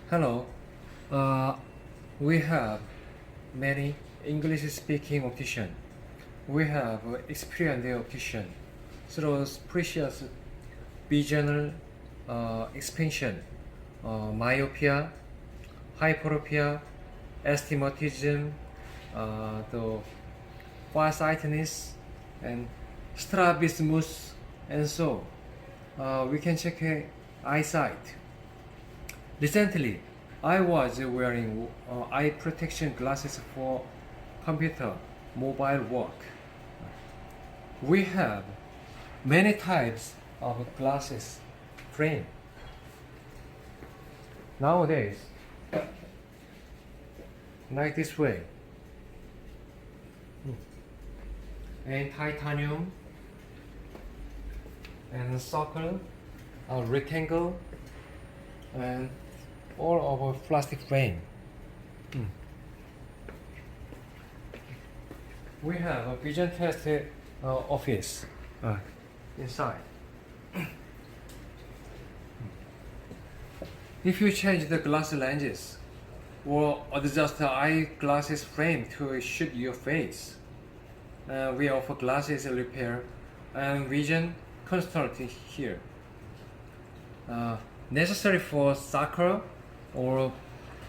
Hello. Uh, we have many English-speaking optician. We have experienced optician through precious visional expansion, myopia, hyperopia, astigmatism, the farsightedness, and strbismus, and so we can check eyesight. Recently, I was wearing eye protection glasses for computer mobile work. We have many types of glasses frame. Nowadays, like this way, and titanium, and circle, rectangle, and all over plastic frame. We have a vision test office inside. If you change the glass lenses or adjust the eyeglasses frame to suit your face, we offer glasses repair and vision consulting here. Necessary for soccer or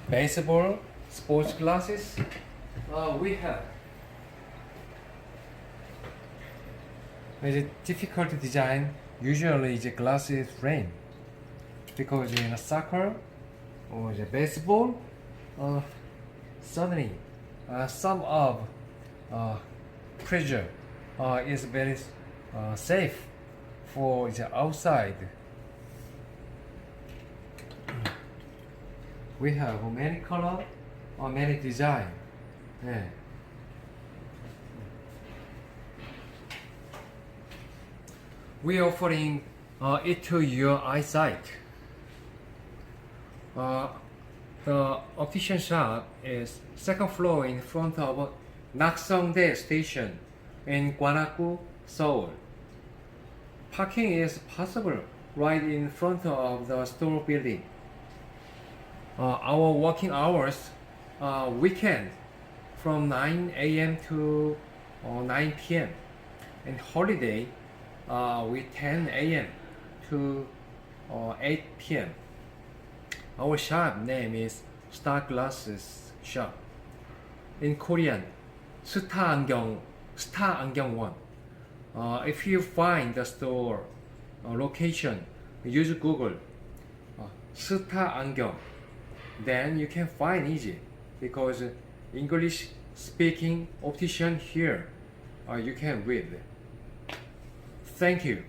baseball sports glasses, we have. It's a difficult design. Usually it's a glasses frame because in a soccer or the baseball, suddenly some of pressure is very safe for the outside. We have many color or many design. Yeah. We offering it to your eyesight. The optician shop is second floor in front of Nakseongdae Station in Gwangju, Seoul. Parking is possible right in front of the store building. Our working hours, weekend from 9 a.m. to 9 p.m. and holiday with 10 a.m. to 8 p.m. Our shop name is Star Glasses Shop. In Korean, Star Angyong 1. If you find the store location, use Google Star Angyong. Then you can find easy because English speaking optician here you can read. Thank you.